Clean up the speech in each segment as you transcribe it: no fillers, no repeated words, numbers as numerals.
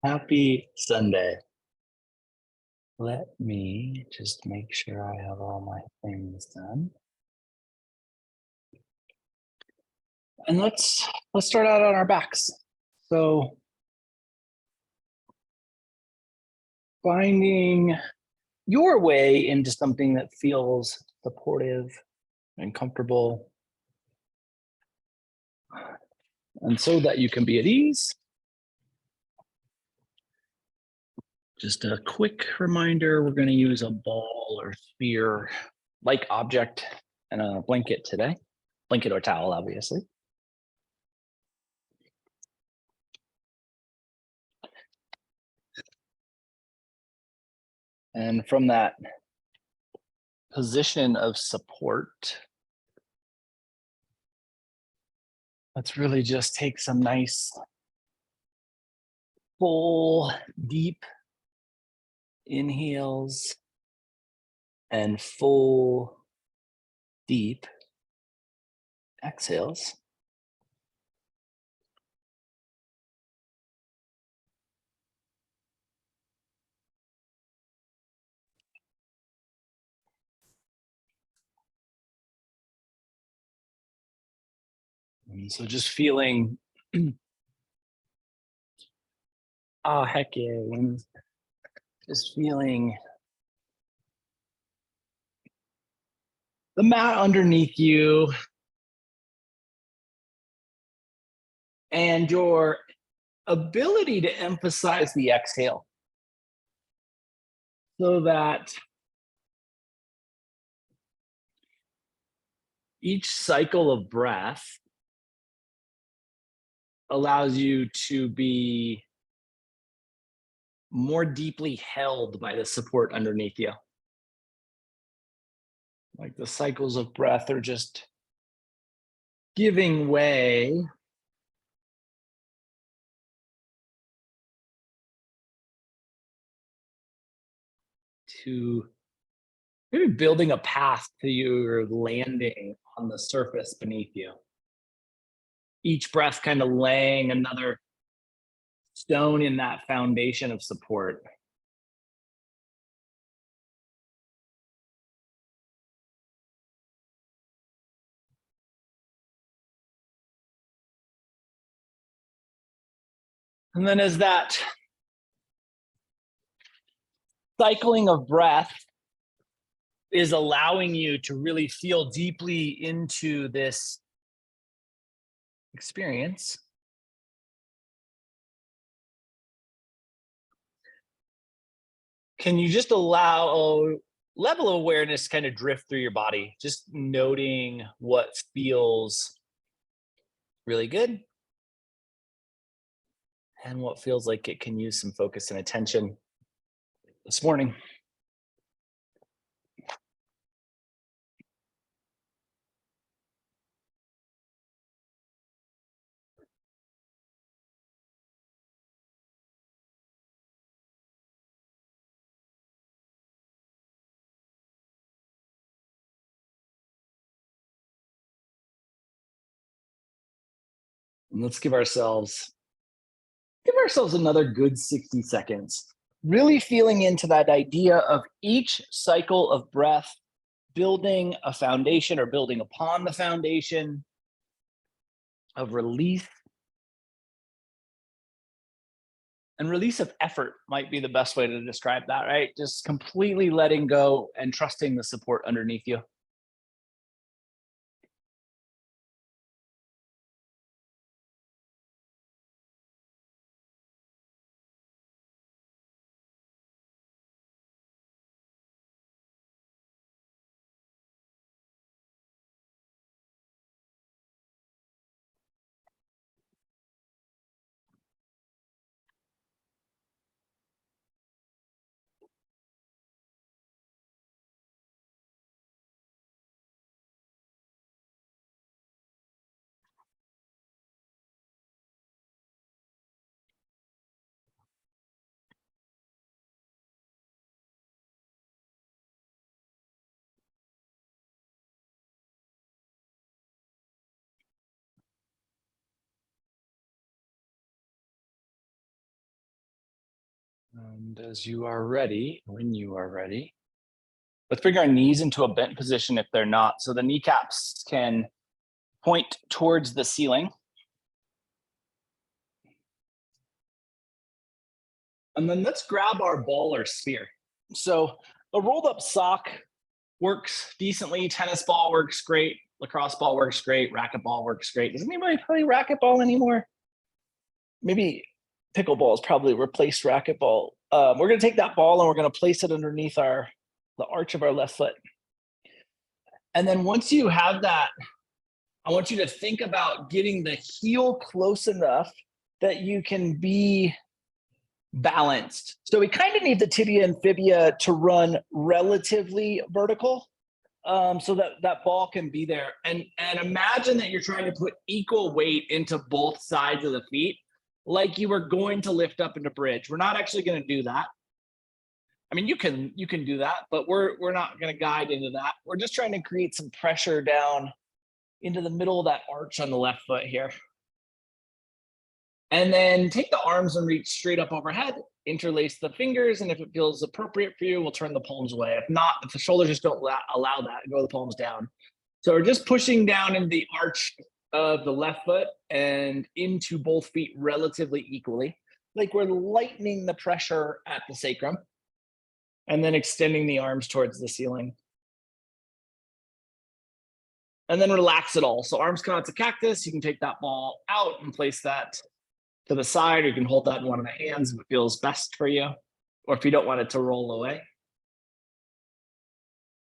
Happy Sunday. Let me just make sure I have all my things done. And let's start out on our backs. So finding your way into something that feels supportive and comfortable, and so that you can be at ease. Just a quick reminder, we're going to use a ball or sphere like object and a blanket today. Blanket or towel, obviously. And from that position of support, let's really just take some nice, full, deep inhales and full, deep exhales. And so just feeling, heck yeah, just feeling the mat underneath you and your ability to emphasize the exhale so that each cycle of breath allows you to be more deeply held by the support underneath you. Like the cycles of breath are just giving way to maybe building a path to your landing on the surface beneath you. Each breath kind of laying another stone in that foundation of support. And then as that cycling of breath is allowing you to really feel deeply into this experience, can you just allow a level of awareness kind of drift through your body, just noting what feels really good and what feels like it can use some focus and attention this morning. And let's give ourselves another good 60 seconds, really feeling into that idea of each cycle of breath building a foundation or building upon the foundation of release. And release of effort might be the best way to describe that, right? Just completely letting go and trusting the support underneath you. And as you are ready, when you are ready, let's bring our knees into a bent position if they're not. So the kneecaps can point towards the ceiling. And then let's grab our ball or sphere. So a rolled up sock works decently. Tennis ball works great. Lacrosse ball works great. Racquetball works great. Does anybody play racquetball anymore? Maybe pickleball has probably replaced racquetball. We're going to take that ball and we're going to place it underneath the arch of our left foot. And then once you have that, I want you to think about getting the heel close enough that you can be balanced. So we kind of need the tibia and fibia to run relatively vertical, so that ball can be there. And imagine that you're trying to put equal weight into both sides of the feet, like you were going to lift up into bridge. We're not actually going to do that. I mean, you can do that, but we're not going to guide into that. We're just trying to create some pressure down into the middle of that arch on the left foot here. And then take the arms and reach straight up overhead, interlace the fingers, and if it feels appropriate for you, we'll turn the palms away. If not, if the shoulders just don't allow that, go the palms down. So we're just pushing down in the arch of the left foot and into both feet relatively equally, like we're lightening the pressure at the sacrum, and then extending the arms towards the ceiling. And then relax it all. So arms come out to cactus. You can take that ball out and place that to the side, or you can hold that in one of the hands if it feels best for you, or if you don't want it to roll away.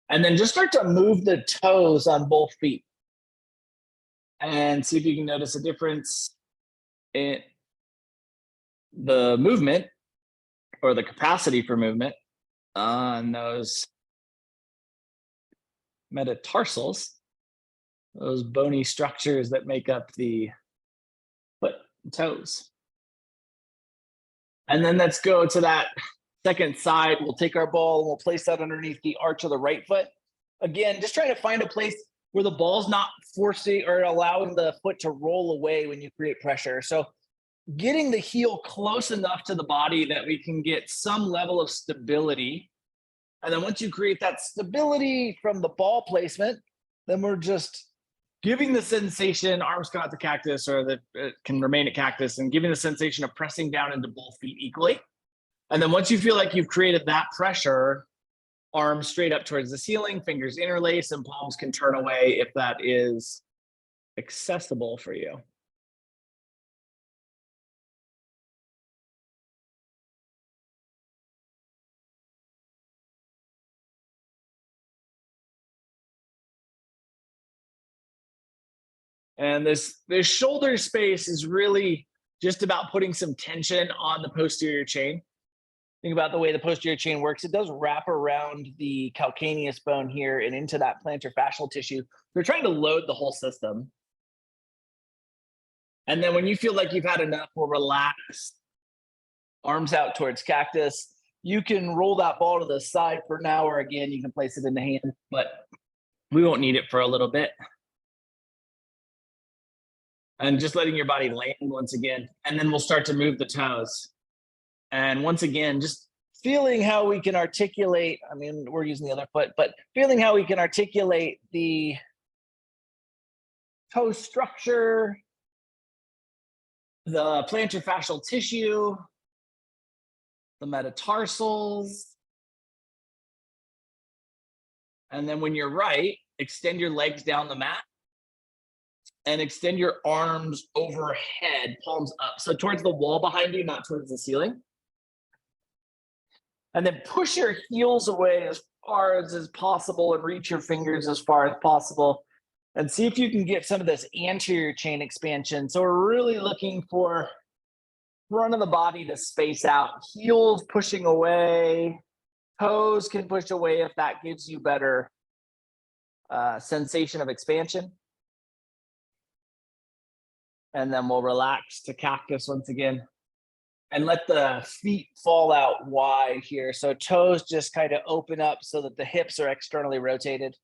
And then just start to move the toes on both feet and see if you can notice a difference in the movement or the capacity for movement on those metatarsals, those bony structures that make up the foot and toes. And then let's go to that second side. We'll take our ball and we'll place that underneath the arch of the right foot. Again, just trying to find a place where the ball's not forcing or allowing the foot to roll away when you create pressure. So getting the heel close enough to the body that we can get some level of stability. And then once you create that stability from the ball placement, then we're just giving the sensation, arms come out to cactus, or that it can remain at cactus, and giving the sensation of pressing down into both feet equally. And then once you feel like you've created that pressure, arms straight up towards the ceiling, fingers interlace, and palms can turn away if that is accessible for you. And this shoulder space is really just about putting some tension on the posterior chain. Think about the way the posterior chain works. It does wrap around the calcaneus bone here and into that plantar fascial tissue. We're trying to load the whole system. And then when you feel like you've had enough, we'll relax. Arms out towards cactus. You can roll that ball to the side for now, or again, you can place it in the hand, but we won't need it for a little bit. And just letting your body land once again. And then we'll start to move the toes. And once again, just feeling how we can articulate. I mean, we're using the other foot, but feeling how we can articulate the toe structure, the plantar fascial tissue, the metatarsals. And then when you're right, extend your legs down the mat and extend your arms overhead, palms up. So towards the wall behind you, not towards the ceiling. And then push your heels away as far as possible and reach your fingers as far as possible. And see if you can get some of this anterior chain expansion. So we're really looking for front of the body to space out. Heels pushing away. Toes can push away if that gives you better sensation of expansion. And then we'll relax to cactus once again. And let the feet fall out wide here. So toes just kind of open up so that the hips are externally rotated.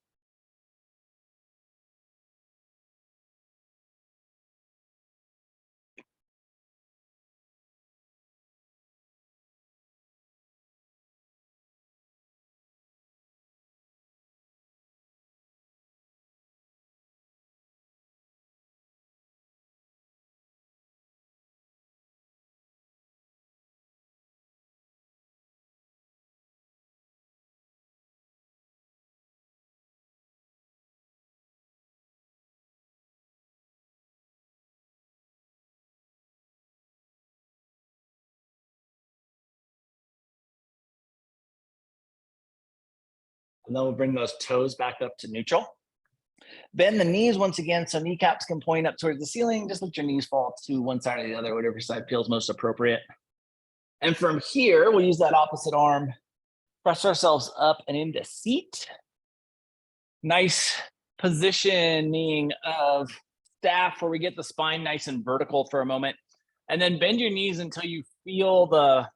And then we'll bring those toes back up to neutral. Bend the knees once again, so kneecaps can point up towards the ceiling. Just let your knees fall to one side or the other, whatever side feels most appropriate. And from here, we'll use that opposite arm, press ourselves up and into seat. Nice positioning of staff where we get the spine nice and vertical for a moment. And then bend your knees until you feel the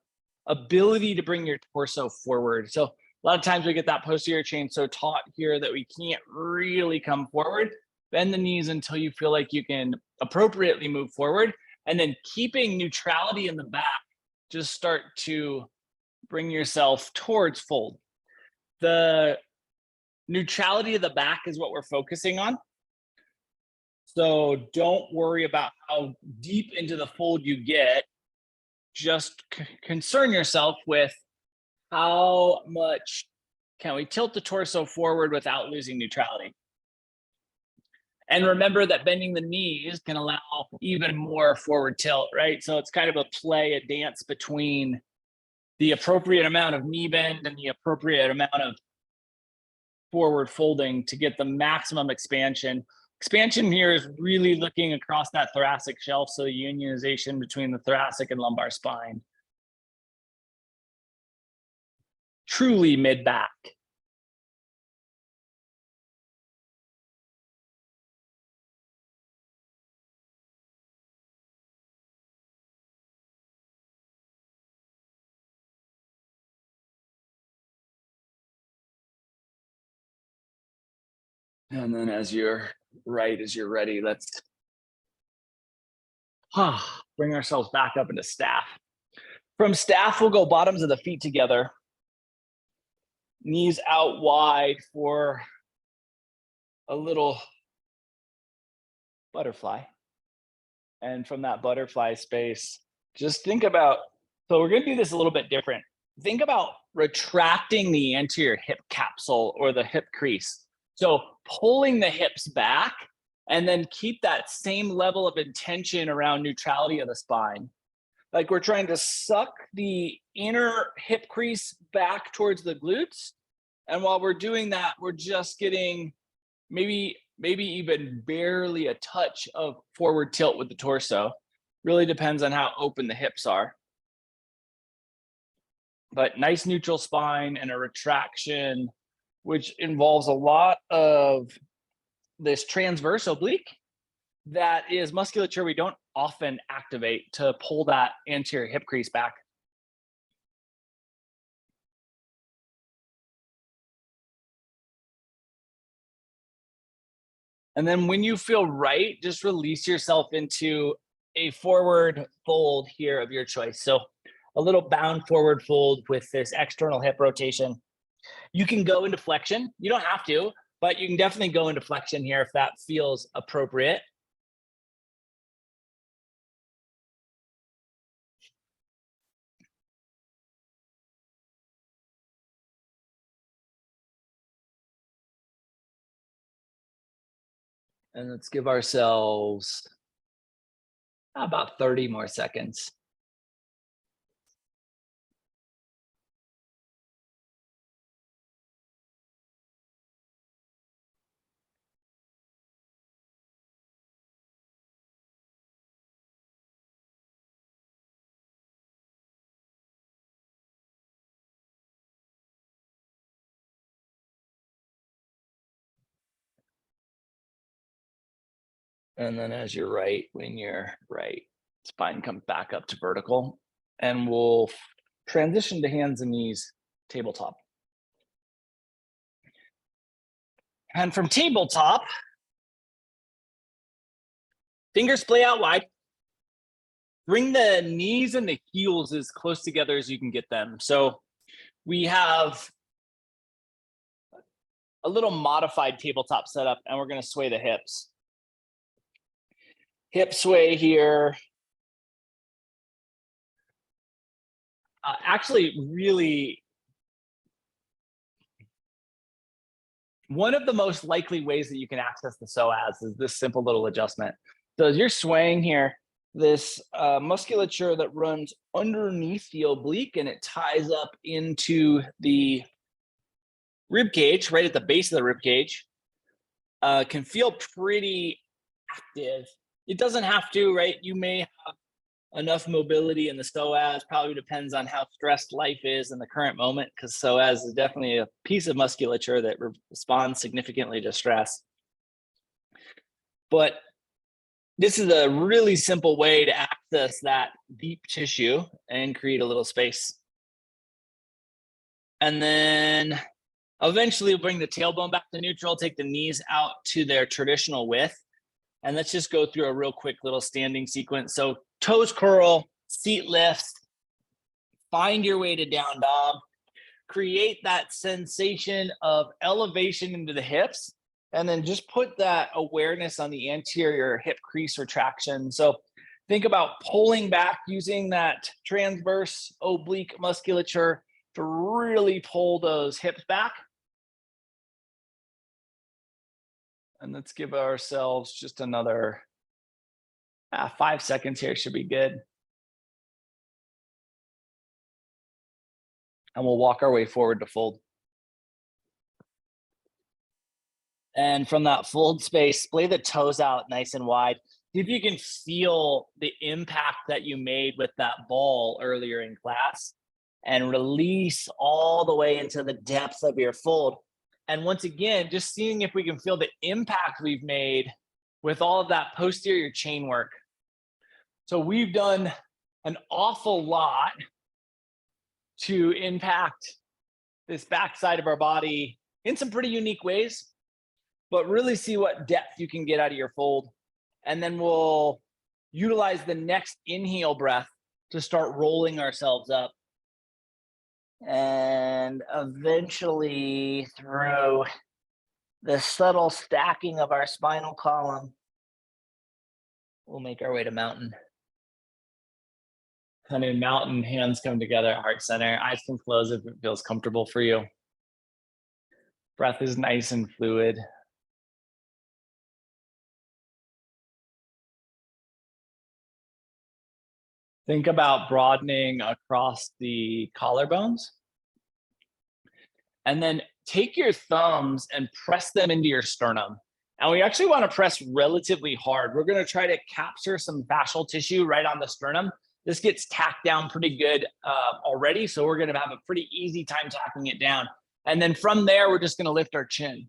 ability to bring your torso forward. So a lot of times we get that posterior chain so taut here that we can't really come forward. Bend the knees until you feel like you can appropriately move forward. And then keeping neutrality in the back, just start to bring yourself towards fold. The neutrality of the back is what we're focusing on. So don't worry about how deep into the fold you get. Just concern yourself with how much can we tilt the torso forward without losing neutrality. And remember that bending the knees can allow even more forward tilt, right? So it's kind of a play, a dance between the appropriate amount of knee bend and the appropriate amount of forward folding to get the maximum expansion. Expansion here is really looking across that thoracic shelf, so unionization between the thoracic and lumbar spine. Truly mid-back. And then as you're ready, let's bring ourselves back up into staff. From staff, we'll go bottoms of the feet together. Knees out wide for a little butterfly. And from that butterfly space, just think about, so we're gonna do this a little bit different. Think about retracting the anterior hip capsule or the hip crease. So pulling the hips back and then keep that same level of intention around neutrality of the spine. Like we're trying to suck the inner hip crease back towards the glutes. And while we're doing that, we're just getting maybe even barely a touch of forward tilt with the torso. Really depends on how open the hips are. But nice neutral spine and a retraction, which involves a lot of this transverse oblique. That is musculature we don't often activate to pull that anterior hip crease back. And then when you feel right, just release yourself into a forward fold here of your choice. So a little bound forward fold with this external hip rotation. You can go into flexion. You don't have to, but you can definitely go into flexion here if that feels appropriate. And let's give ourselves about 30 more seconds. And then as you're right, when you're right, spine comes back up to vertical. And we'll transition to hands and knees, tabletop. And from tabletop, fingers play out wide. Bring the knees and the heels as close together as you can get them. So we have a little modified tabletop setup, and we're going to sway the hips. Hip sway here. Actually, really, one of the most likely ways that you can access the psoas is this simple little adjustment. So as you're swaying here, this musculature that runs underneath the oblique and it ties up into the rib cage, right at the base of the rib cage, can feel pretty active. It doesn't have to, right? You may have enough mobility in the psoas, probably depends on how stressed life is in the current moment, because psoas is definitely a piece of musculature that responds significantly to stress. But this is a really simple way to access that deep tissue and create a little space. And then eventually we'll bring the tailbone back to neutral, take the knees out to their traditional width. And let's just go through a real quick little standing sequence. So toes curl, seat lifts, find your way to down dog, create that sensation of elevation into the hips, and then just put that awareness on the anterior hip crease retraction. So think about pulling back using that transverse oblique musculature to really pull those hips back. And let's give ourselves just another 5 seconds here, should be good. And we'll walk our way forward to fold. And from that fold space, splay the toes out nice and wide. See if you can feel the impact that you made with that ball earlier in class, and release all the way into the depth of your fold. And once again, just seeing if we can feel the impact we've made with all of that posterior chain work. So we've done an awful lot to impact this backside of our body in some pretty unique ways, but really see what depth you can get out of your fold. And then we'll utilize the next inhale breath to start rolling ourselves up. And eventually, through the subtle stacking of our spinal column, we'll make our way to mountain. Kind of mountain, hands come together, heart center, eyes can close if it feels comfortable for you. Breath is nice and fluid. Think about broadening across the collarbones. And then take your thumbs and press them into your sternum. And we actually want to press relatively hard. We're going to try to capture some fascial tissue right on the sternum. This gets tacked down pretty good already, so we're going to have a pretty easy time tacking it down. And then from there, we're just going to lift our chin.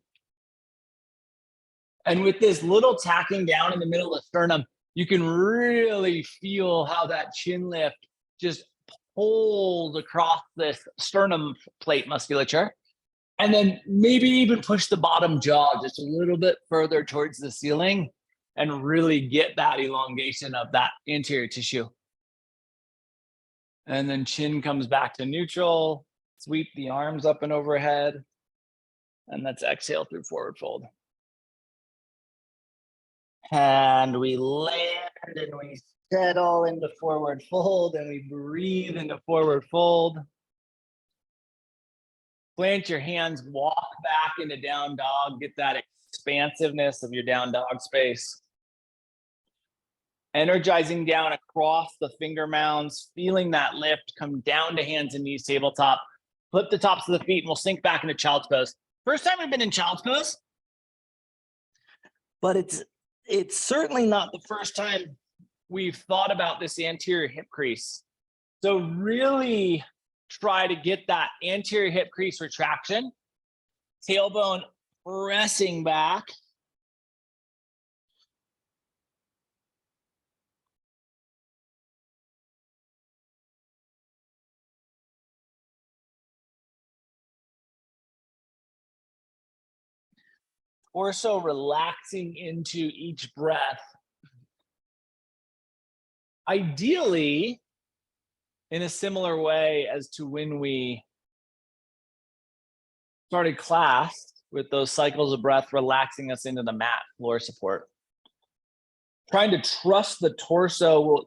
And with this little tacking down in the middle of the sternum, you can really feel how that chin lift just pulls across this sternum plate musculature. And then maybe even push the bottom jaw just a little bit further towards the ceiling and really get that elongation of that anterior tissue. And then chin comes back to neutral. Sweep the arms up and overhead. And let's exhale through forward fold. And we land and we settle into forward fold, and we breathe into forward fold. Plant your hands, walk back into down dog, get that expansiveness of your down dog space. Energizing down across the finger mounds, feeling that lift, come down to hands and knees, tabletop. Flip the tops of the feet and we'll sink back into child's pose. First time we've been in child's pose, but it's certainly not the first time we've thought about this anterior hip crease. So really try to get that anterior hip crease retraction, tailbone pressing back. Torso relaxing into each breath. Ideally, in a similar way as to when we started class, with those cycles of breath relaxing us into the mat floor support. Trying to trust the torso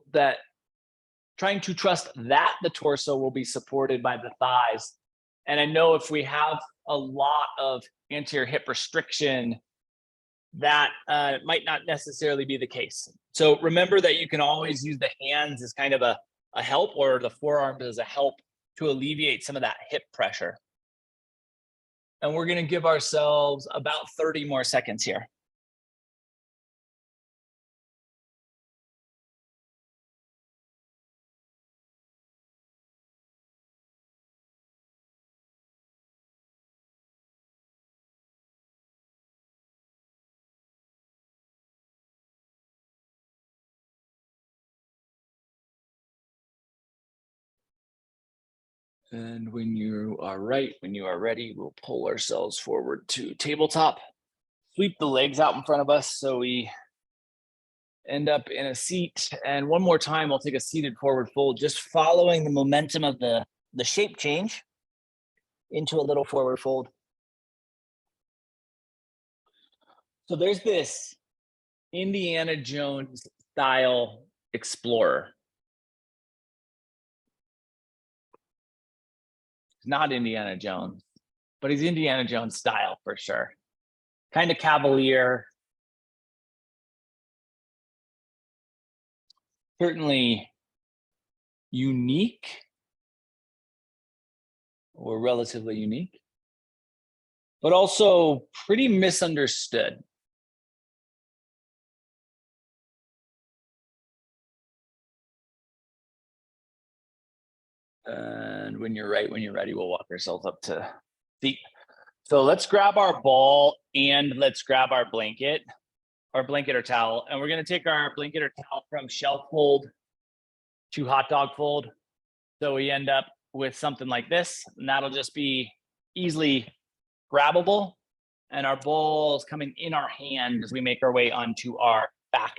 trying to trust that the torso will be supported by the thighs. And I know if we have a lot of anterior hip restriction, that might not necessarily be the case. So remember that you can always use the hands as kind of a help, or the forearms as a help to alleviate some of that hip pressure. And we're going to give ourselves about 30 more seconds here. And when you are right, when you are ready, we'll pull ourselves forward to tabletop. Sweep the legs out in front of us so we end up in a seat. And one more time, we'll take a seated forward fold, just following the momentum of the shape change into a little forward fold. So there's this Indiana Jones style explorer. Not Indiana Jones, but he's Indiana Jones style for sure. Kind of cavalier. Certainly unique, or relatively unique, but also pretty misunderstood. And when you're right, when you're ready, we'll walk ourselves up to feet. So let's grab our ball and let's grab our blanket or towel. And we're going to take our blanket or towel from shelf fold to hot dog fold. So we end up with something like this, and that'll just be easily grabbable. And our ball is coming in our hand as we make our way onto our back.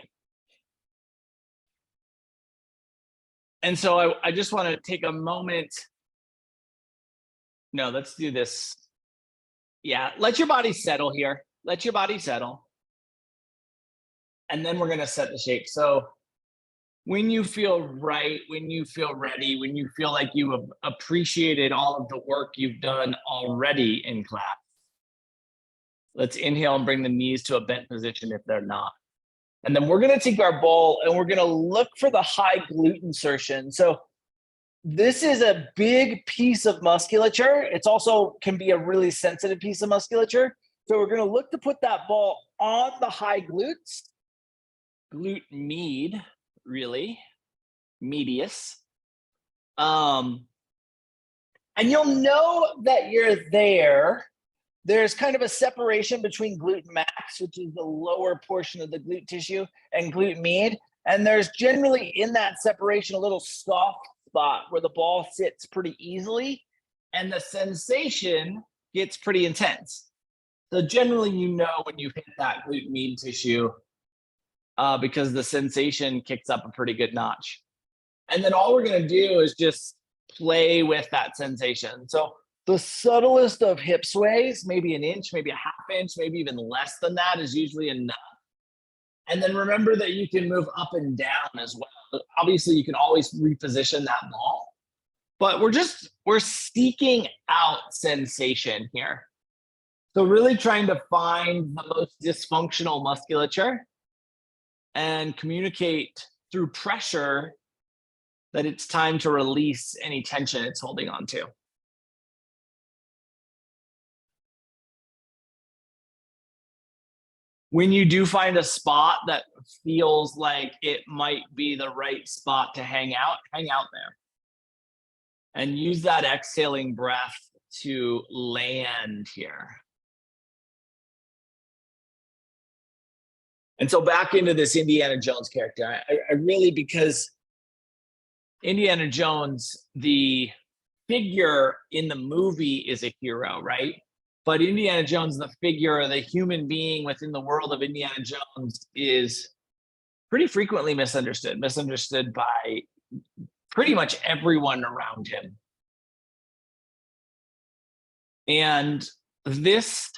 And so I just want to take a moment. No, let's do this. Yeah, let your body settle here. Let your body settle. And then we're going to set the shape. So when you feel right, when you feel ready, when you feel like you have appreciated all of the work you've done already in class, let's inhale and bring the knees to a bent position if they're not. And then we're going to take our ball and we're going to look for the high glute insertion. So this is a big piece of musculature. It's also can be a really sensitive piece of musculature. So we're going to look to put that ball on the high glutes, glute med, really, medius. And you'll know that you're there. There's kind of a separation between glute max, which is the lower portion of the glute tissue, and glute med. And there's generally in that separation a little soft spot where the ball sits pretty easily and the sensation gets pretty intense. So generally, you know when you hit that glute med tissue because the sensation kicks up a pretty good notch. And then all we're going to do is just play with that sensation. So the subtlest of hip sways, maybe an inch, maybe a half inch, maybe even less than that is usually enough. And then remember that you can move up and down as well. Obviously, you can always reposition that ball, but we're seeking out sensation here. So really trying to find the most dysfunctional musculature and communicate through pressure that it's time to release any tension it's holding on to. When you do find a spot that feels like it might be the right spot to hang out there. And use that exhaling breath to land here. And so back into this Indiana Jones character, I really, because Indiana Jones, the figure in the movie is a hero, right? But Indiana Jones, the figure, the human being within the world of Indiana Jones is pretty frequently misunderstood by pretty much everyone around him. And this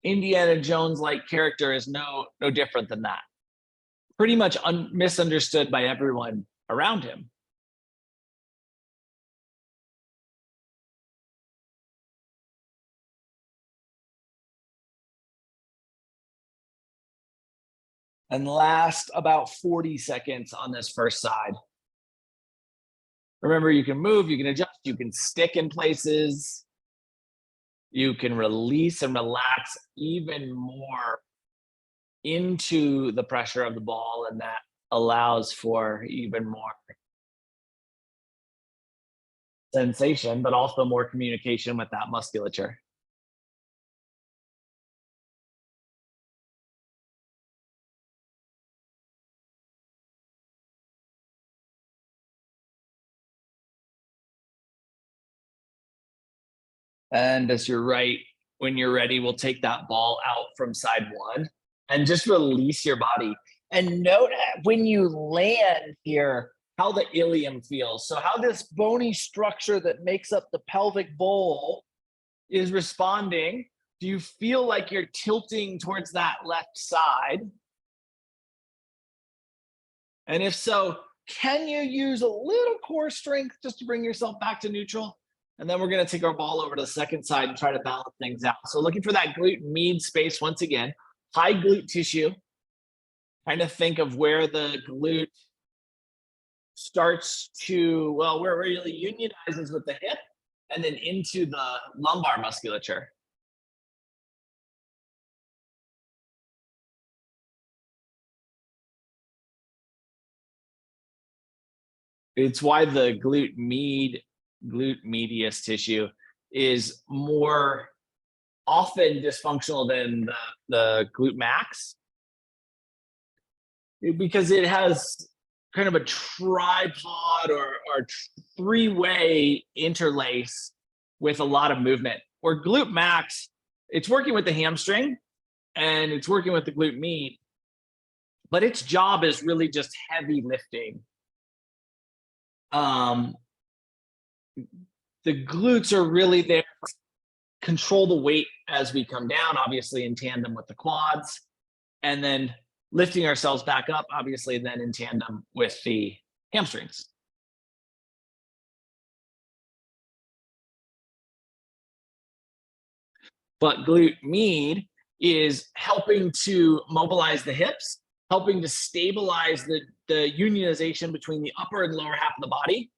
Indiana Jones-like character is no different than that. Pretty much misunderstood by everyone around him. And last about 40 seconds on this first side. Remember, you can move, you can adjust, you can stick in places. you can release and relax even more into the pressure of the ball, and that allows for even more sensation, but also more communication with that musculature. And as you're right, when you're ready, we'll take that ball out from side one and just release your body. And note when you land here, how the ilium feels. So, how this bony structure that makes up the pelvic bowl is responding. Do you feel like you're tilting towards that left side? And if so, can you use a little core strength just to bring yourself back to neutral? And then we're going to take our ball over to the second side and try to balance things out. So looking for that glute med space once again, high glute tissue. Trying to think of where the glute starts to, well, where it really unionizes with the hip and then into the lumbar musculature. It's why the glute medius tissue is more often dysfunctional than the glute max, because it has kind of a tripod or three-way interlace with a lot of movement. Where glute max, it's working with the hamstring and it's working with the glute med, but its job is really just heavy lifting. Um, the glutes are really there to control the weight as we come down, obviously in tandem with the quads, and then lifting ourselves back up, obviously then in tandem with the hamstrings. But glute med is helping to mobilize the hips, helping to stabilize the unionization between the upper and lower half of the body,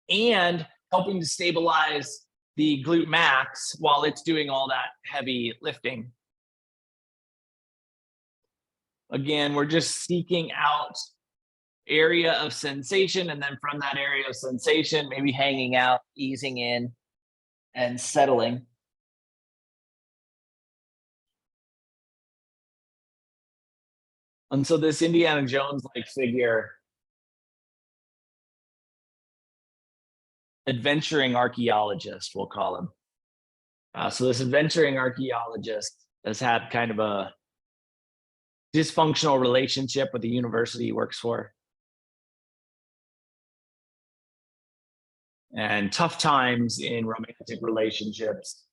and helping to stabilize the glute max while it's doing all that heavy lifting. Again, we're just seeking out area of sensation, and then from that area of sensation, maybe hanging out, easing in, and settling. And so this Indiana Jones like figure, adventuring archaeologist, we'll call him. So this adventuring archaeologist has had kind of a dysfunctional relationship with the university he works for, and tough times in romantic relationships,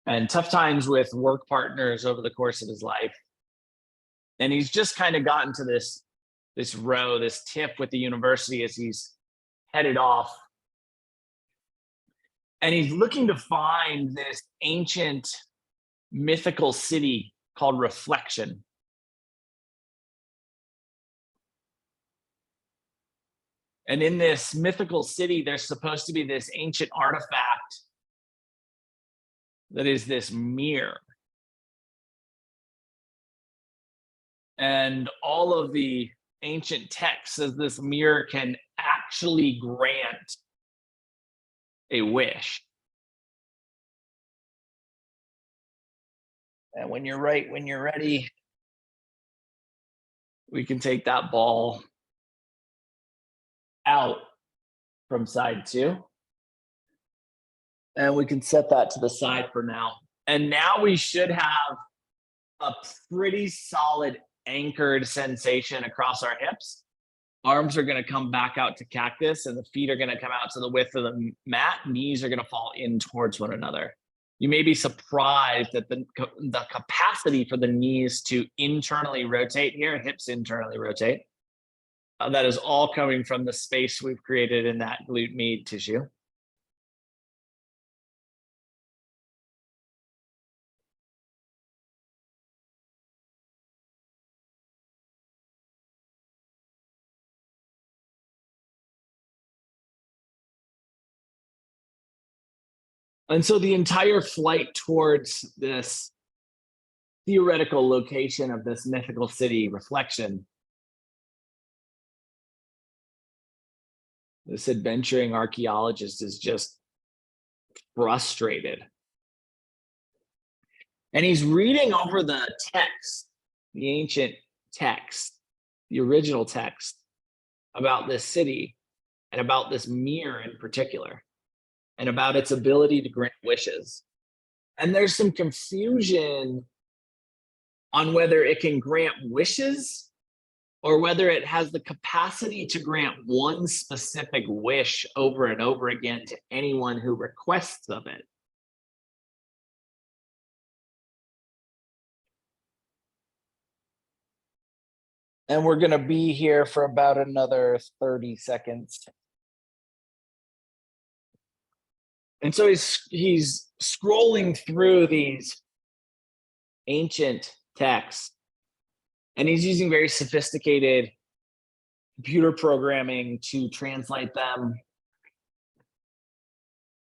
and tough times with work partners over the course of his life. And he's just kind of gotten to this tip with the university as he's headed off. And he's looking to find this ancient mythical city called Reflection. And in this mythical city, there's supposed to be this ancient artifact that is this mirror. And all of the ancient texts says this mirror can actually grant a wish. And when you're right, when you're ready, we can take that ball out from side two. And we can set that to the side for now. And now we should have a pretty solid anchored sensation across our hips. Arms are going to come back out to cactus, and the feet are going to come out to the width of the mat. Knees are going to fall in towards one another. You may be surprised at the capacity for the knees to internally rotate here, hips internally rotate. That is all coming from the space we've created in that glute med tissue. And so the entire flight towards this theoretical location of this mythical city reflection, this adventuring archaeologist is just frustrated. And he's reading over the text, the ancient text, the original text about this city and about this mirror in particular, and about its ability to grant wishes. And there's some confusion on whether it can grant wishes or whether it has the capacity to grant one specific wish over and over again to anyone who requests of it. And we're going to be here for about another 30 seconds. And so he's scrolling through these ancient texts, and he's using very sophisticated computer programming to translate them.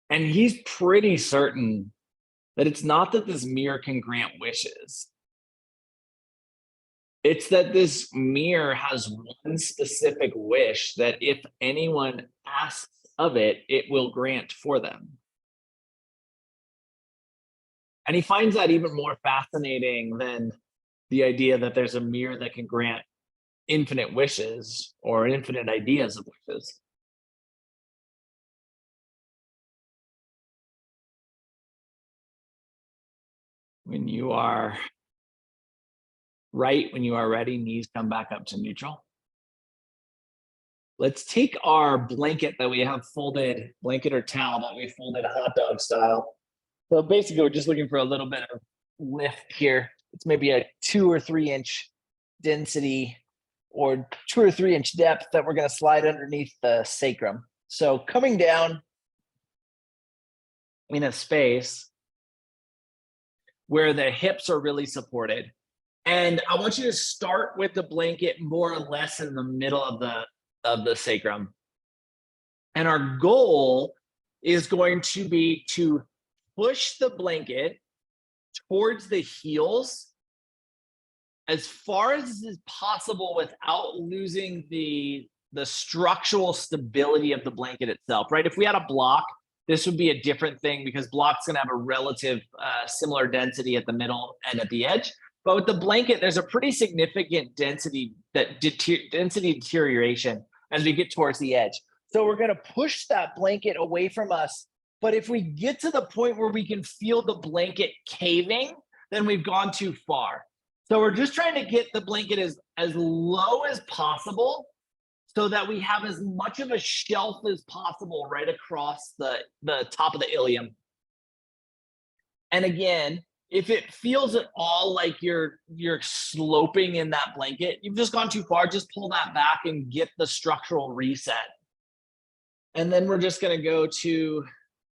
And he's pretty certain that it's not that this mirror can grant wishes. It's that this mirror has one specific wish that if anyone asks of it, it will grant for them. And he finds that even more fascinating than the idea that there's a mirror that can grant infinite wishes or infinite ideas of wishes. When you are right, when you are ready, knees come back up to neutral. Let's take our blanket that we have folded, blanket or towel that we folded hot dog style. So basically, we're just looking for a little bit of lift here. It's maybe a 2 or 3 inch density or 2 or 3 inch depth that we're going to slide underneath the sacrum. So coming down in a space where the hips are really supported. And I want you to start with the blanket more or less in the middle of the sacrum. And our goal is going to be to push the blanket towards the heels as far as is possible without losing the structural stability of the blanket itself, right? If we had a block, this would be a different thing because block's gonna have a relative similar density at the middle and at the edge. But with the blanket, there's a pretty significant density deterioration as we get towards the edge. So we're gonna push that blanket away from us. But if we get to the point where we can feel the blanket caving, then we've gone too far. So we're just trying to get the blanket as low as possible so that we have as much of a shelf as possible right across the top of the ilium. And again, if it feels at all like you're sloping in that blanket, you've just gone too far, just pull that back and get the structural reset. And then we're just going to go to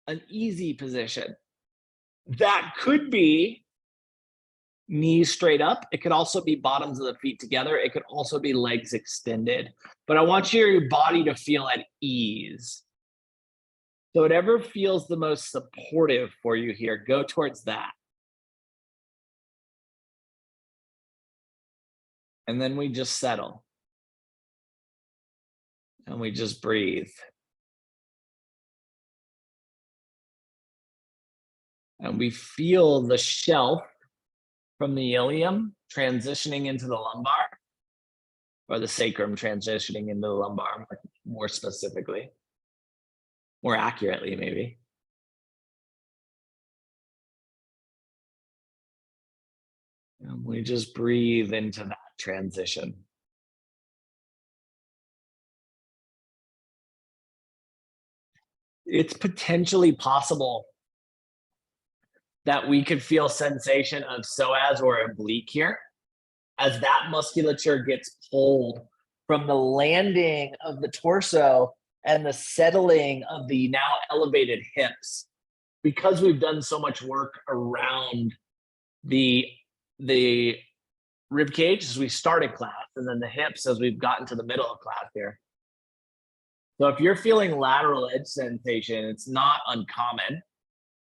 an easy position. That could be knees straight up. It could also be bottoms of the feet together. It could also be legs extended. But I want your body to feel at ease. So whatever feels the most supportive for you here, go towards that. And then we just settle. And we just breathe. And we feel the shelf from the ilium transitioning into the lumbar, or the sacrum transitioning into the lumbar, more specifically, more accurately, maybe. And we just breathe into that transition. It's potentially possible that we could feel sensation of psoas or oblique here as that musculature gets pulled from the landing of the torso and the settling of the now elevated hips. Because we've done so much work around the rib cage as we started class, and then the hips as we've gotten to the middle of class here. So if you're feeling lateral edge sensation, it's not uncommon.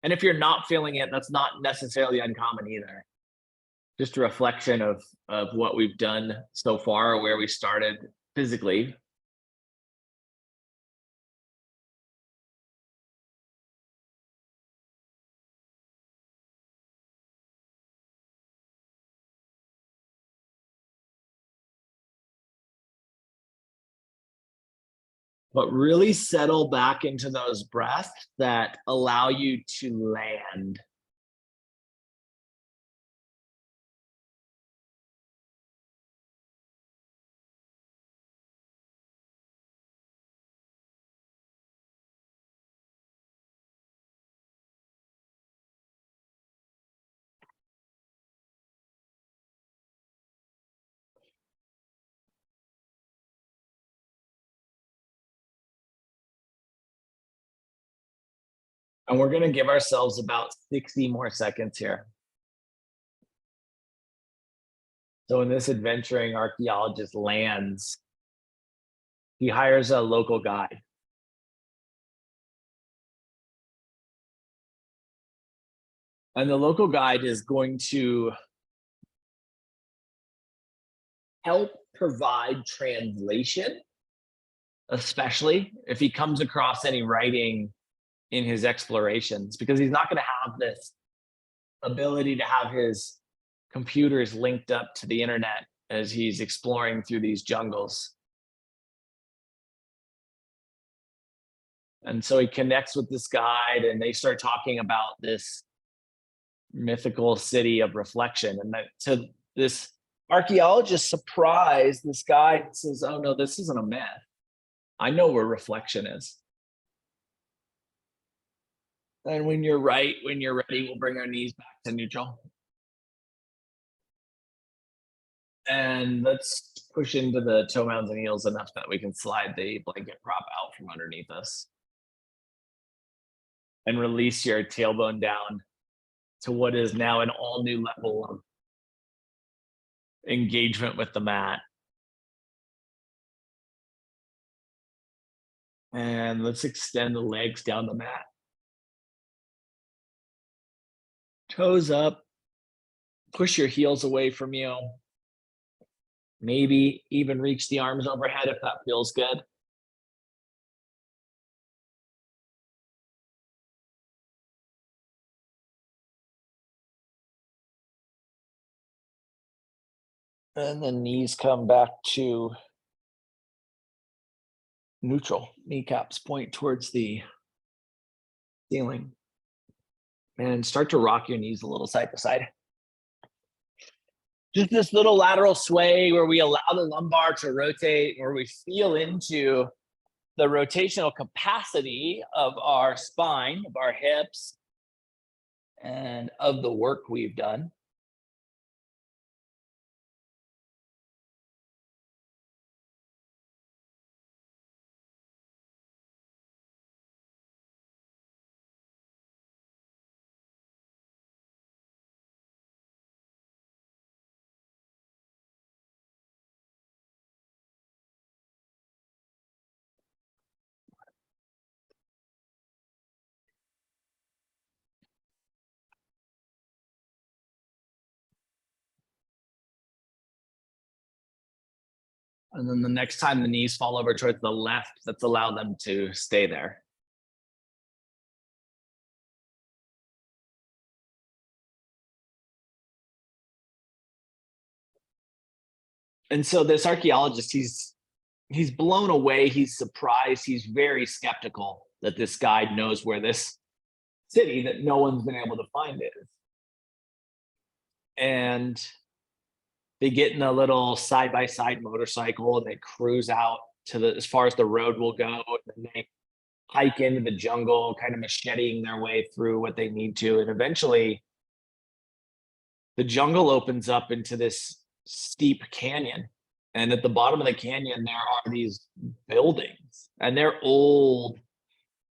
And if you're not feeling it, that's not necessarily uncommon either. Just a reflection of what we've done so far, where we started physically. But really settle back into those breaths that allow you to land. And we're going to give ourselves about 60 more seconds here. So when this adventuring archaeologist lands, he hires a local guide. And the local guide is going to help provide translation, especially if he comes across any writing in his explorations, because he's not going to have this ability to have his computers linked up to the internet as he's exploring through these jungles. And so he connects with this guide and they start talking about this mythical city of reflection. And that to this archaeologist surprised, this guy says, "Oh no, this isn't a myth. I know where reflection is." And when you're ready, we'll bring our knees back to neutral. And let's push into the toe mounds and heels enough that we can slide the blanket prop out from underneath us. And release your tailbone down to what is now an all new level of engagement with the mat. And let's extend the legs down the mat. Toes up, push your heels away from you. Maybe even reach the arms overhead if that feels good. And the knees come back to neutral. Kneecaps point towards the ceiling. And start to rock your knees a little side to side. Just this little lateral sway where we allow the lumbar to rotate, where we feel into the rotational capacity of our spine, of our hips, and of the work we've done. And then the next time the knees fall over towards the left, let's allow them to stay there. And so this archaeologist, he's blown away, he's surprised, he's very skeptical that this guide knows where this city that no one's been able to find is. And they get in a little side-by-side motorcycle and they cruise out to the as far as the road will go, and they hike into the jungle, kind of macheting their way through what they need to. And eventually the jungle opens up into this steep canyon. And at the bottom of the canyon, there are these buildings, and they're old,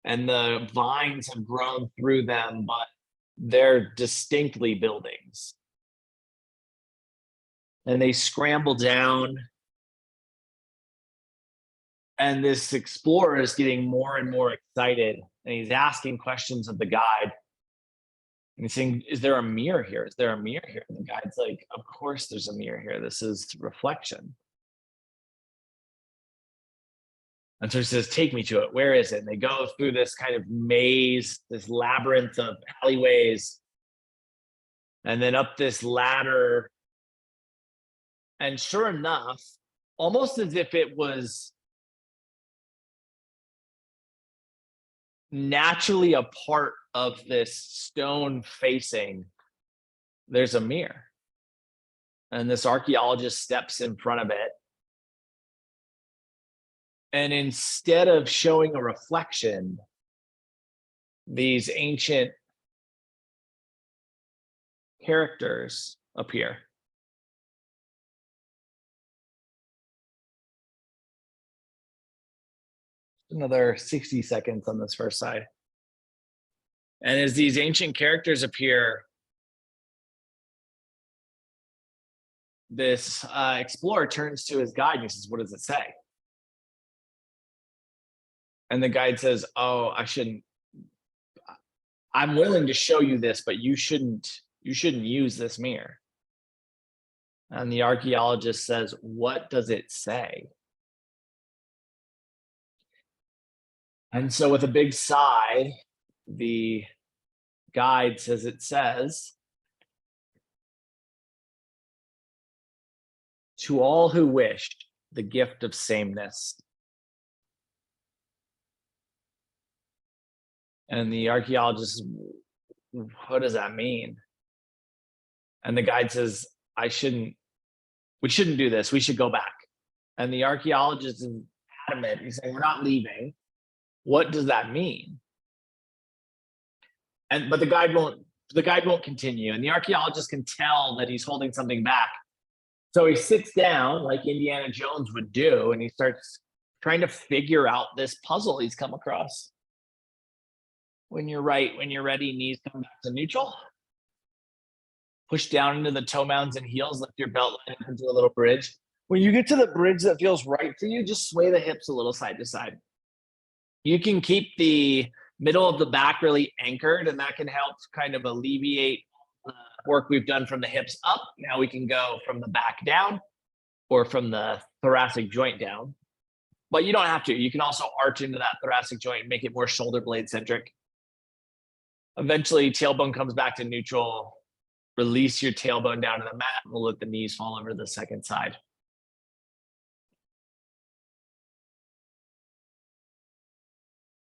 and the vines have grown through them, but they're distinctly buildings. And they scramble down, and this explorer is getting more and more excited, and he's asking questions of the guide. And he's saying, is there a mirror here? Is there a mirror here? And the guide's like, of course there's a mirror here. This is reflection. And so he says, take me to it. Where is it? And they go through this kind of maze, this labyrinth of alleyways, and then up this ladder. And sure enough, almost as if it was naturally a part of this stone facing, there's a mirror. And this archaeologist steps in front of it. And instead of showing a reflection, these ancient characters appear. Another 60 seconds on this first side. And as these ancient characters appear, this explorer turns to his guide and he says, what does it say? And the guide says, oh, I'm willing to show you this, but you shouldn't use this mirror. And the archaeologist says, what does it say? And so with a big sigh, the guide says, it says, to all who wish the gift of sameness. And the archaeologist, what does that mean? And the guide says, we shouldn't do this. We should go back. And the archaeologist is adamant. He's saying, we're not leaving. What does that mean? But the guide won't continue. And the archaeologist can tell that he's holding something back. So he sits down like Indiana Jones would do, and he starts trying to figure out this puzzle he's come across. When you're ready, knees come back to neutral. Push down into the toe mounds and heels, lift your belt line up into a little bridge. When you get to the bridge that feels right for you, just sway the hips a little side to side. You can keep the middle of the back really anchored, and that can help kind of alleviate the work we've done from the hips up. Now we can go from the back down or from the thoracic joint down. But you don't have to. You can also arch into that thoracic joint and make it more shoulder blade centric. Eventually, tailbone comes back to neutral. Release your tailbone down to the mat. We'll let the knees fall over the second side.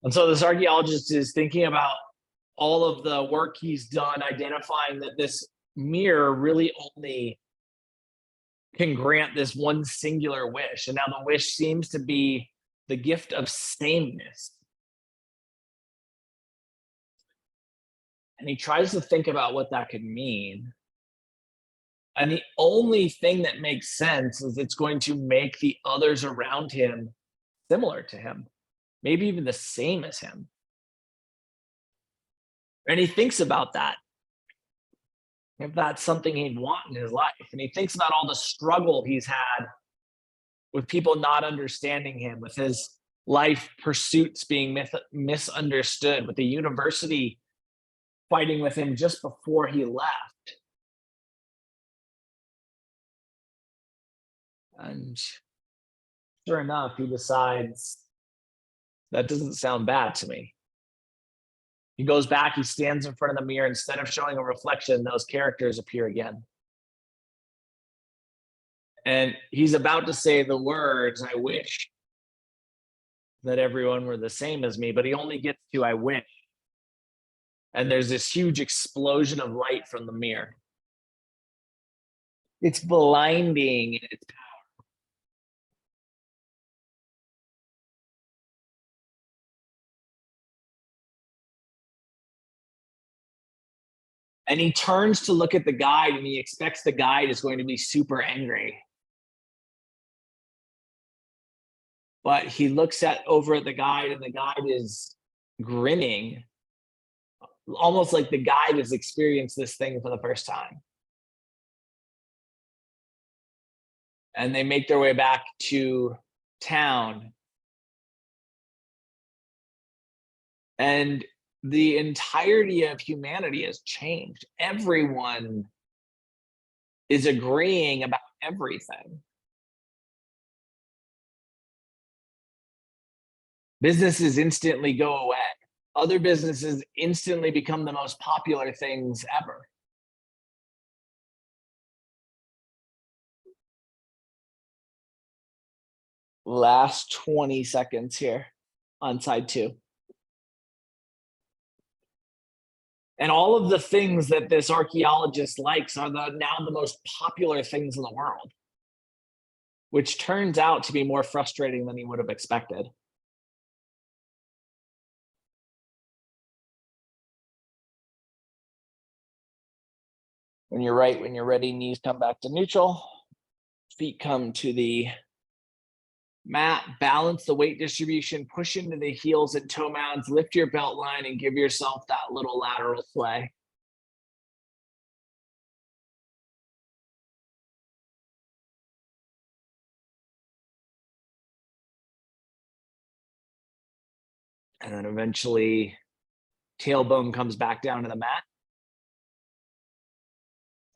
And so this archaeologist is thinking about all of the work he's done, identifying that this mirror really only can grant this one singular wish. And now the wish seems to be the gift of sameness. And he tries to think about what that could mean. And the only thing that makes sense is it's going to make the others around him similar to him, maybe even the same as him. And he thinks about that, if that's something he'd want in his life. And he thinks about all the struggle he's had with people not understanding him, with his life pursuits being misunderstood, with the university fighting with him just before he left. And sure enough, he decides, that doesn't sound bad to me. He goes back, he stands in front of the mirror. Instead of showing a reflection, those characters appear again. And he's about to say the words, I wish that everyone were the same as me, but he only gets to, I wish. And there's this huge explosion of light from the mirror. It's blinding in its power. And he turns to look at the guide, and he expects the guide is going to be super angry. But he looks over at the guide, and the guide is grinning, almost like the guide has experienced this thing for the first time. And they make their way back to town. And the entirety of humanity has changed. Everyone is agreeing about everything. Businesses instantly go away. Other businesses instantly become the most popular things ever. Last 20 seconds here on side 2. And all of the things that this archaeologist likes are now the most popular things in the world, which turns out to be more frustrating than he would have expected. When you're right, when you're ready, knees come back to neutral, feet come to the mat, balance the weight distribution, push into the heels and toe mounds, lift your belt line and give yourself that little lateral sway. And then eventually tailbone comes back down to the mat.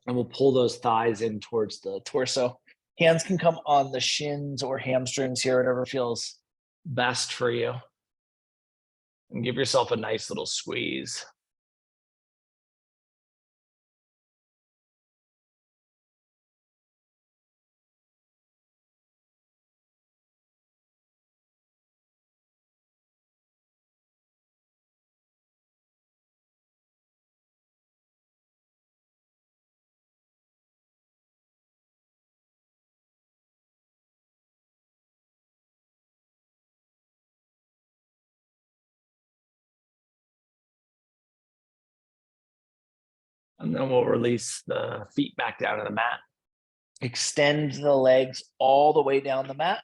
And we'll pull those thighs in towards the torso. Hands can come on the shins or hamstrings here, whatever feels best for you. And give yourself a nice little squeeze. And then we'll release the feet back down to the mat. Extend the legs all the way down the mat.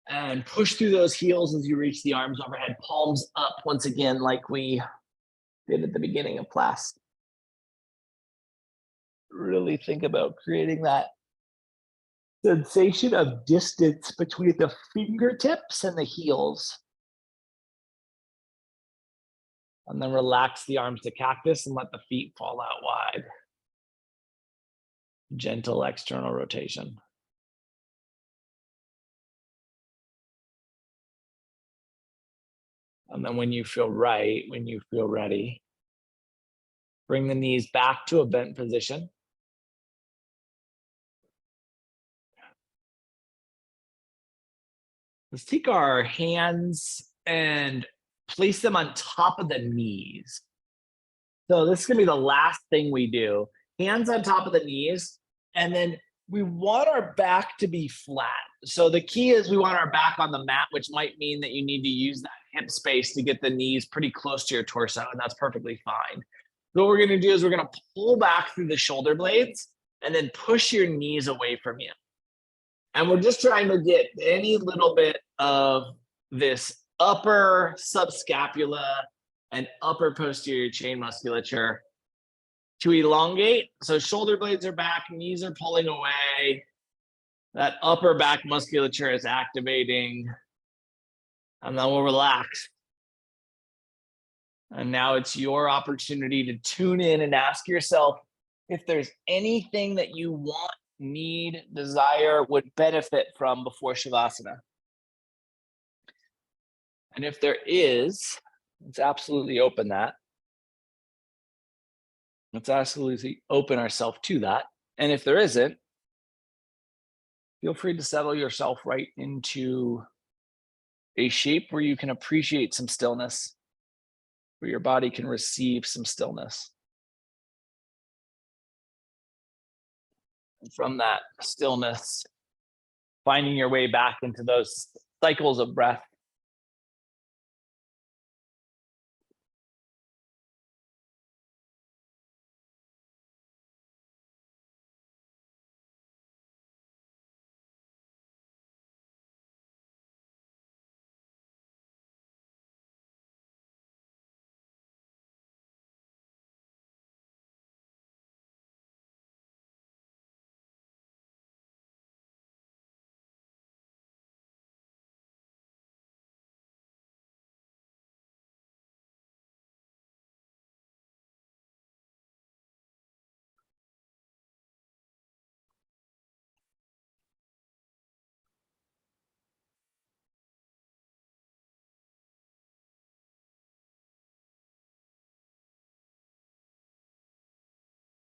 And push through those heels as you reach the arms overhead, palms up once again, like we did at the beginning of class. Really think about creating that sensation of distance between the fingertips and the heels. And then relax the arms to cactus and let the feet fall out wide. Gentle external rotation. And then when you feel right, when you feel ready, bring the knees back to a bent position. Let's take our hands and place them on top of the knees. So this is gonna be the last thing we do. Hands on top of the knees, and then we want our back to be flat. So the key is we want our back on the mat, which might mean that you need to use that hip space to get the knees pretty close to your torso, and that's perfectly fine. So what we're gonna do is we're gonna pull back through the shoulder blades and then push your knees away from you. And we're just trying to get any little bit of this upper subscapula and upper posterior chain musculature to elongate. So shoulder blades are back, knees are pulling away. That upper back musculature is activating. And then we'll relax. And now it's your opportunity to tune in and ask yourself if there's anything that you want, need, desire, would benefit from before Shavasana. And if there is, let's absolutely open that. Let's absolutely open ourselves to that. And if there isn't, feel free to settle yourself right into a shape where you can appreciate some stillness, where your body can receive some stillness. And from that stillness, finding your way back into those cycles of breath.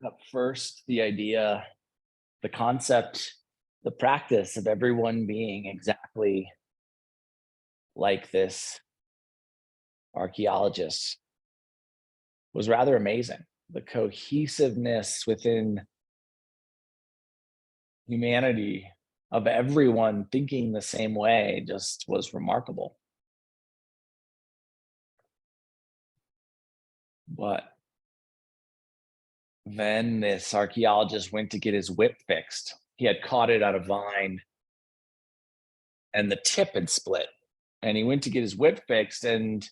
At first, the idea, the concept, the practice of everyone being exactly like this archaeologist was rather amazing. The cohesiveness within humanity of everyone thinking the same way just was remarkable. But then this archaeologist went to get his whip fixed. He had caught it on a vine and the tip had split. And he went to get his whip fixed, and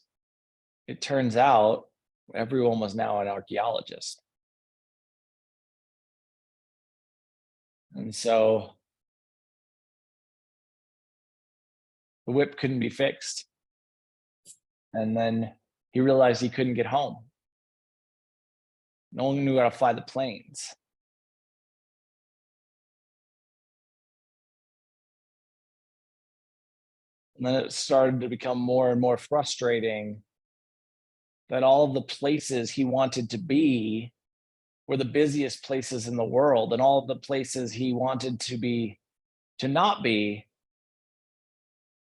it turns out everyone was now an archaeologist. And so the whip couldn't be fixed. And then he realized he couldn't get home. No one knew how to fly the planes. And then it started to become more and more frustrating that all of the places he wanted to be were the busiest places in the world, and all of the places he wanted to not be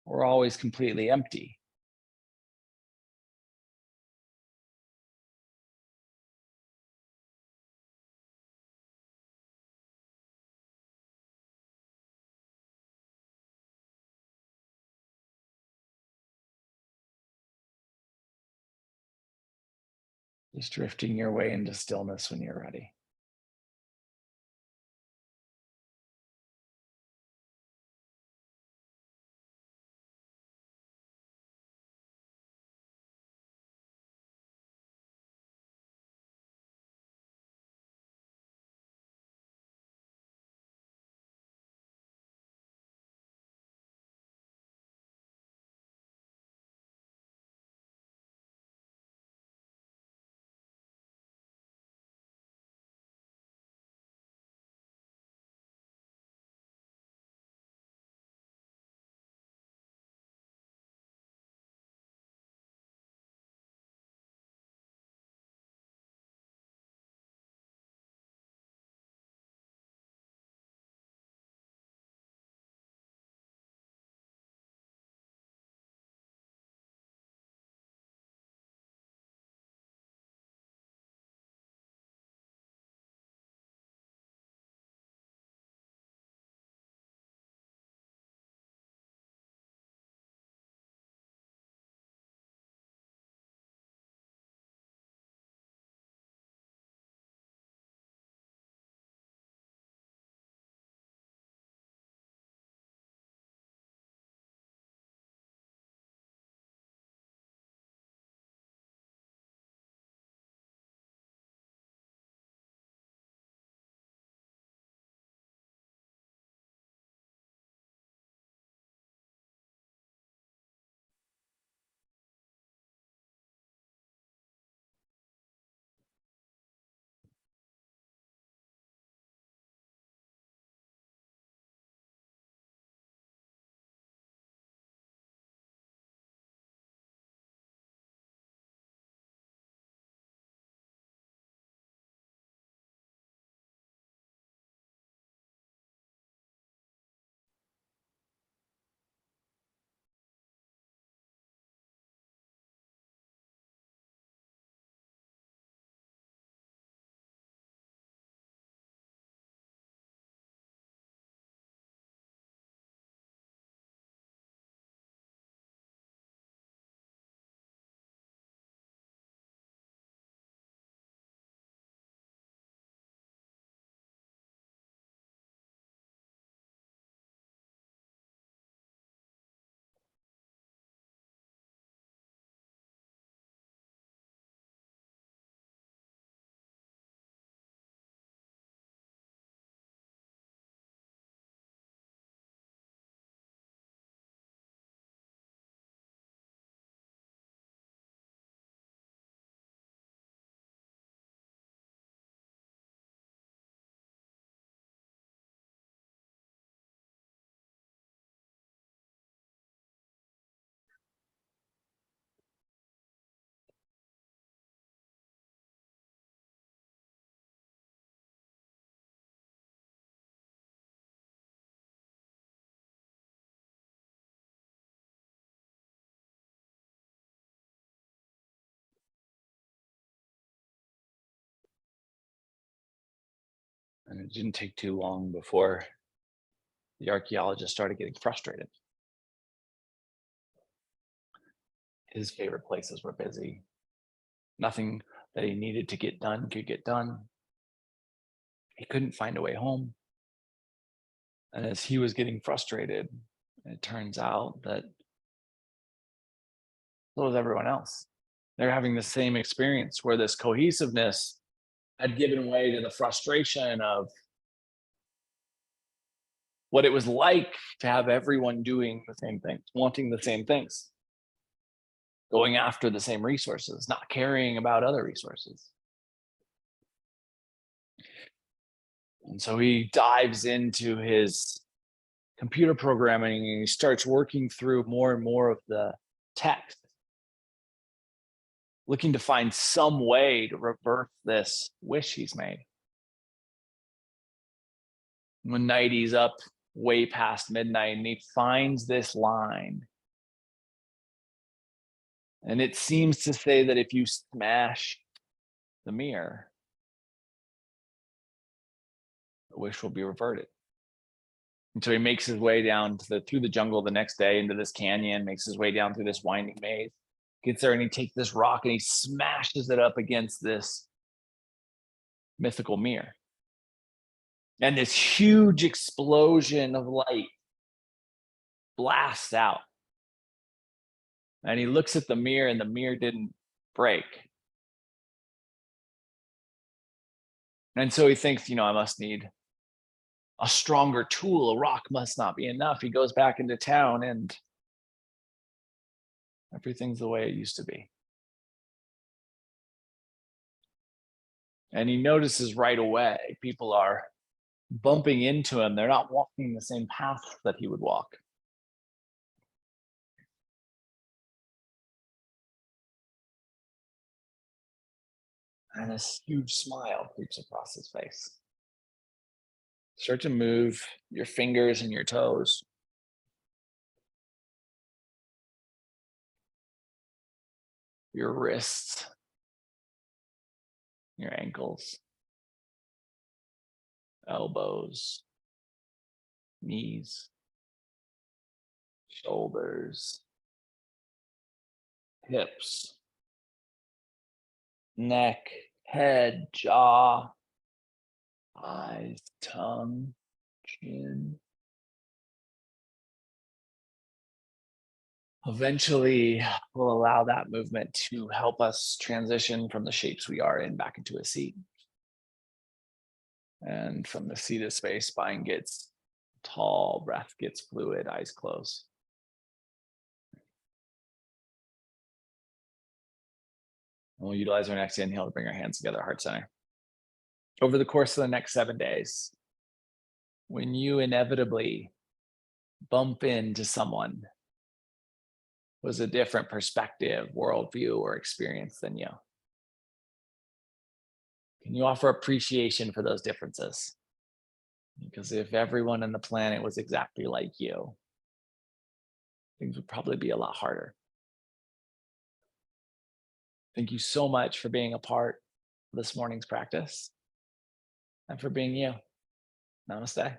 were always completely empty. Just drifting your way into stillness when you're ready. And it didn't take too long before the archaeologist started getting frustrated. His favorite places were busy. Nothing that he needed to get done could get done. He couldn't find a way home. And as he was getting frustrated, it turns out that so was everyone else. They're having the same experience where this cohesiveness had given way to the frustration of what it was like to have everyone doing the same things, wanting the same things, going after the same resources, not caring about other resources. And so he dives into his computer programming and he starts working through more and more of the text, looking to find some way to reverse this wish he's made. One night he's up way past midnight and he finds this line. And it seems to say that if you smash the mirror, the wish will be reverted. And so he makes his way down to through the jungle the next day into this canyon, makes his way down through this winding maze, gets there and he takes this rock and he smashes it up against this mythical mirror. And this huge explosion of light blasts out. And he looks at the mirror and the mirror didn't break. And so he thinks, I must need a stronger tool. A rock must not be enough. He goes back into town and everything's the way it used to be. And he notices right away people are bumping into him. They're not walking the same path that he would walk. And this huge smile creeps across his face. Start to move your fingers and your toes. Your wrists, your ankles, elbows, knees, shoulders, hips, neck, head, jaw, eyes, tongue, chin. Eventually, we'll allow that movement to help us transition from the shapes we are in back into a seat. And from the seated space, spine gets tall, breath gets fluid, eyes close. And we'll utilize our next inhale to bring our hands together, heart center. Over the course of the next 7 days, when you inevitably bump into someone who has a different perspective, worldview, or experience than you, can you offer appreciation for those differences? Because if everyone on the planet was exactly like you, things would probably be a lot harder. Thank you so much for being a part of this morning's practice and for being you. Namaste.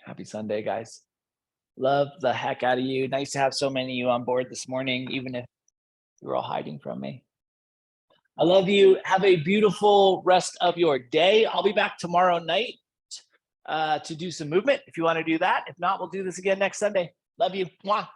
Happy Sunday, guys. Love the heck out of you. Nice to have so many of you on board this morning, even if you were all hiding from me. I love you. Have a beautiful rest of your day. I'll be back tomorrow night to do some movement if you want to do that. If not, we'll do this again next Sunday. Love you. Mwah.